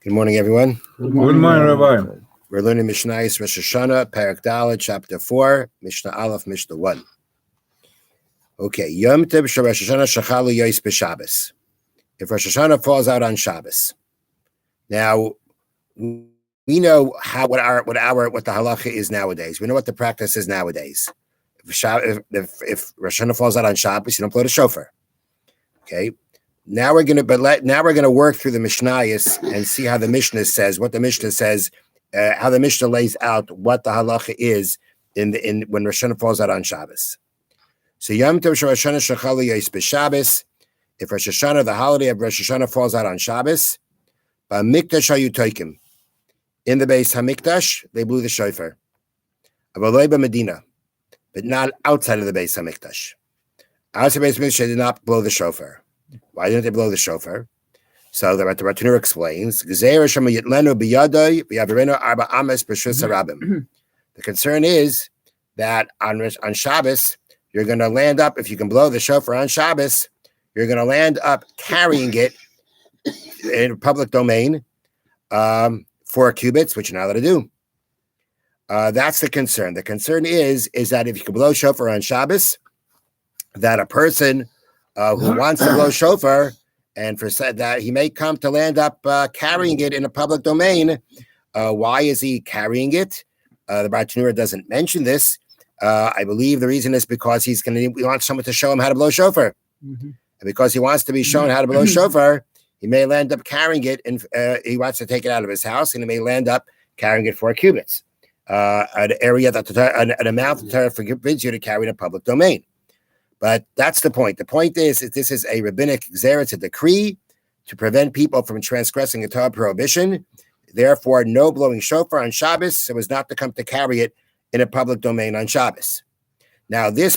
Good morning, everyone. Good morning, Rabbi. We're learning Mishna Rosh Hashanah, Parak Dalet, Chapter 4, Mishnah Aleph, Mishnah 1. Okay, Yom Tov Shel Rosh Hashanah Shechalu Yois B'Shabbos. If Rosh Hashanah falls out on Shabbos. Now, we know what the halacha is nowadays. We know what the practice is nowadays. If Rosh Hashanah falls out on Shabbos, you don't blow the shofar. Okay. Now we're gonna work through the Mishnayos and see how the Mishnah says what the Mishnah says, how the Mishnah lays out what the halacha is in when Rosh Hashanah falls out on Shabbos. So Yom Tov Shel Rosh Hashanah Shechalu Yois B'Shabbos. If Rosh Hashanah, the holiday of Rosh Hashanah, falls out on Shabbos, B'Hamikdash Hayu Toikim. In the Beis Hamikdash, they blew the shofar. Avaloi B'Medina, but not outside of the Beis Hamikdash. Outside the Beis Hamikdash, they did not blow the shofar. Why didn't they blow the shofar? So the Ratanur explains, the concern is that on Shabbos, you're going to land up, if you can blow the shofar on Shabbos, you're going to land up carrying it in public domain 4 cubits, which you're not allowed to do. That's the concern. The concern is that if you can blow shofar on Shabbos, that a person who wants to blow shofar, and for said that he may come to land up carrying it in a public domain. Why is he carrying it? The Ratanur doesn't mention this. I believe the reason is because he wants someone to show him how to blow shofar. Mm-hmm. And because he wants to be shown how to blow shofar, he may land up carrying it, and he wants to take it out of his house, and he may land up carrying it 4 cubits, an area an amount that the Torah forbids you to carry in a public domain. But that's the point. The point is that this is a rabbinic gzera, it's a decree to prevent people from transgressing a Torah prohibition. Therefore, no blowing shofar on Shabbos, so as not to come to carry it in a public domain on Shabbos. Now, the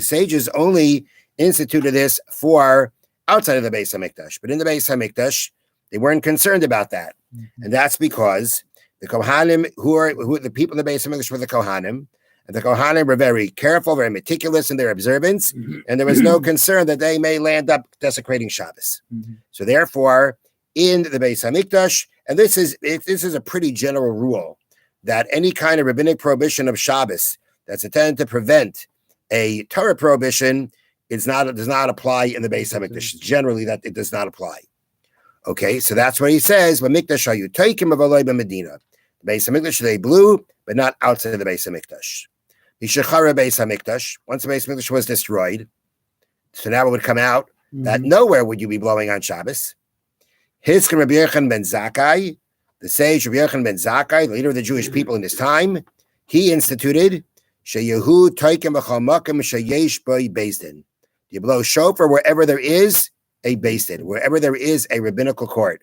sages only instituted this for outside of the Beis Hamikdash, but in the Beis Hamikdash, they weren't concerned about that, and that's because the Kohanim, who the people in the Beis Hamikdash were the Kohanim. And the Kohanim were very careful, very meticulous in their observance, and there was no concern that they may land up desecrating Shabbos. Mm-hmm. So therefore, in the Beis Hamikdash, and this is a pretty general rule, that any kind of rabbinic prohibition of Shabbos that's intended to prevent a Torah prohibition does not apply in the Beis Hamikdash. Generally, that it does not apply. Okay, so that's what he says. B'Mikdash hayu toikim avaloi b'Medina. The Beis Hamikdash they blew, but not outside of the Beis Hamikdash. Yishachara Beis Hamikdash. Once the Beis Hamikdash was destroyed, so now it would come out that nowhere would you be blowing on Shabbos. Hiskim Rabbi Yochanan ben Zakkai, the sage Rabbi Yochanan ben Zakkai, the leader of the Jewish people in his time, he instituted sheyehu toikim b'chol makom sheyesh bo beis din. You blow shofar wherever there is a beis din, wherever there is a rabbinical court.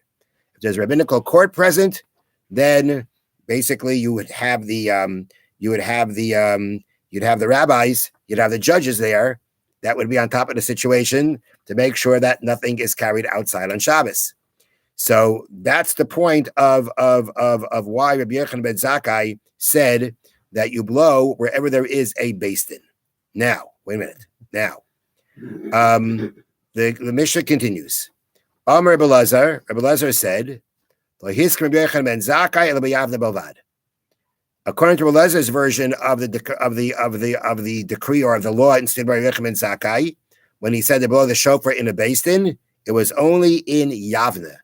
If there's a rabbinical court present, then basically you would have the rabbis, you'd have the judges there that would be on top of the situation to make sure that nothing is carried outside on Shabbos. So that's the point of why Rabbi Yochanan ben Zakkai said that you blow wherever there is a beis din. Now, wait a minute. Now, the Mishnah continues. Amar Rabbi Elazar said, Rabbi Yochanan ben Zakkai el b'yavne b'alvad. According to Elazar's version of the decree or of the law instituted by Rabbi Yochanan ben Zakkai, when he said to blow the shofar in a beis din, it was only in Yavne.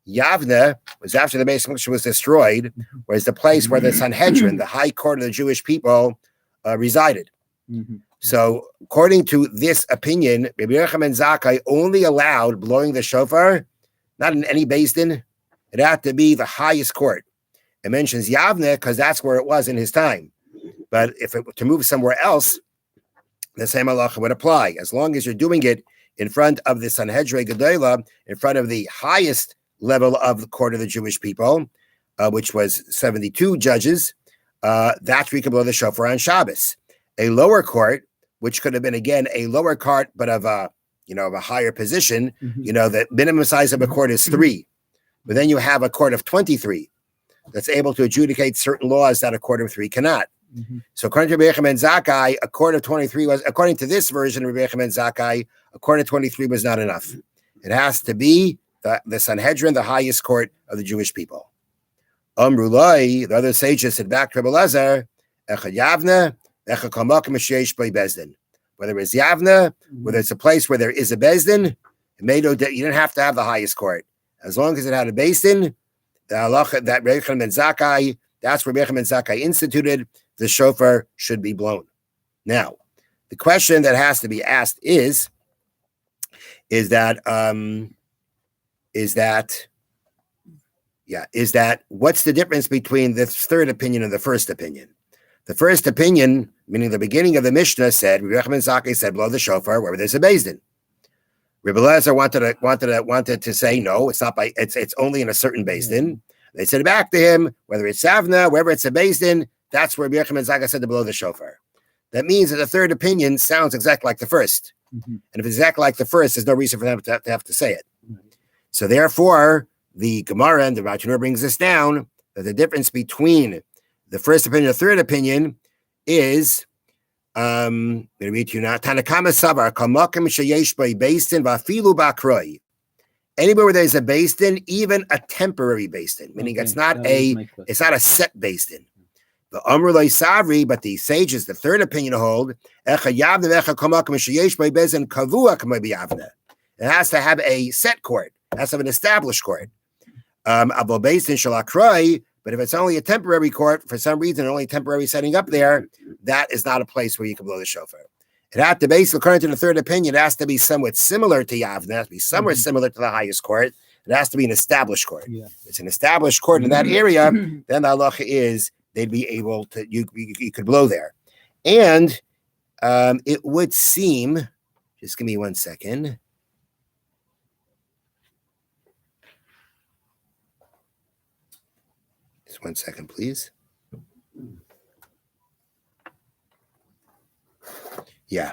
Yavne was after the Beis Hamikdash was destroyed, was the place where the Sanhedrin, the high court of the Jewish people, resided. Mm-hmm. So, according to this opinion, Rabbi Yochanan ben Zakkai only allowed blowing the shofar, not in any beis din. It had to be the highest court. It mentions Yavne because that's where it was in his time. But if it were to move somewhere else, the same halacha would apply. As long as you're doing it in front of the Sanhedrin Gedolah, in front of the highest level of the court of the Jewish people, which was 72 judges, that's where you can blow the shofar on Shabbos. A lower court, which could have been, again, a lower court, but of a higher position, the minimum size of a court is 3. But then you have a court of 23. That's able to adjudicate certain laws that a court of 3 cannot. Mm-hmm. So according to Rabbi Yochanan ben Zakkai, a court of 23 was, according to this version of Rabbi Yochanan ben Zakkai, a court of 23 was not enough. It has to be the Sanhedrin, the highest court of the Jewish people. Amrulai, the other sages said back to Rebbe Elazar, Echad Yavna, Echad Kol Makom Sheyesh Bo Bezdin. Whether it's Yavna, whether it's a place where there is a Bezdin, it made no you didn't have to have the highest court. As long as it had a Bezdin, the halacha that Reb Yochanan ben Zakkai, that's where Reb Yochanan ben Zakkai instituted, the shofar should be blown. Now, the question that has to be asked is that what's the difference between the third opinion and the first opinion? The first opinion, meaning the beginning of the Mishnah, said Reb Yochanan ben Zakkai said blow the shofar wherever there's a Beis Din. Rebbe Elazar wanted to say no, it's not it's only in a certain Beis Din. They said back to him whether it's Savna, wherever it's a Beis Din, that's where Reb Yochanan ben Zakkai said to blow the shofar. That means that the third opinion sounds exactly like the first. And if it's exactly like the first, there's no reason for them to have to say it. So therefore, the Gemara and the Rav brings this down, that the difference between the first opinion and the third opinion is, I'm going to read to you now, Tanakama Sabar, Kamakim Sheyesh Bo Beis Din Vafilu Bakroi. Anywhere where there's a Beis Din, even a temporary Beis Din, meaning it's not a set Beis Din. The Amrulai Savri, but the sages, the third opinion hold, it has to have a set court. It has to have an established court. But if it's only a temporary court, for some reason, only temporary setting up there, that is not a place where you can blow the shofar. It has to basically, according to the third opinion, it has to be somewhat similar to Yavna. It has to be somewhere similar to the highest court. It has to be an established court. Yeah. It's an established court in that area, then the halacha is they'd be able to, you could blow there. And it would seem, just give me 1 second. Just 1 second, please. Yeah.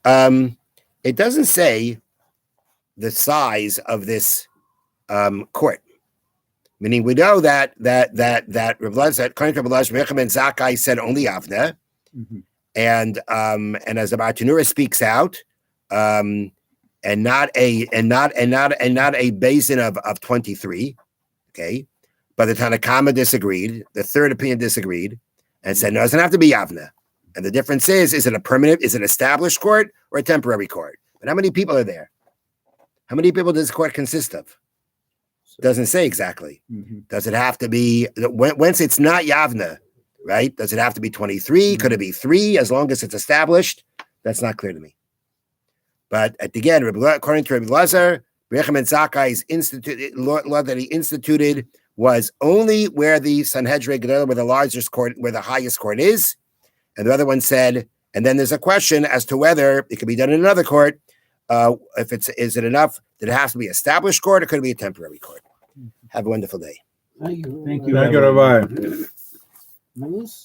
It doesn't say the size of this court. Meaning we know that Rav Elazar, according to Rav Elazar, Reb Yochanan ben Zakkai said only Avna. And as the Bartanura speaks out, and not a basin of 23. Okay. But the Tanakama disagreed. The third opinion disagreed and said, no, it doesn't have to be Yavna. And the difference is it an established court or a temporary court? But how many people are there? How many people does the court consist of? Doesn't say exactly. Does it have to be, once it's not Yavna, right? Does it have to be 23? Could it be 3 as long as it's established? That's not clear to me. But again, according to Rebbe Elazar, Reb Yochanan ben Zakkai's law that he instituted was only where the Sanhedrin, where the largest court, where the highest court is. And the other one said, and then there's a question as to whether it could be done in another court. Is it enough that it has to be established court or could it be a temporary court? Have a wonderful day. Thank you, Rabbi.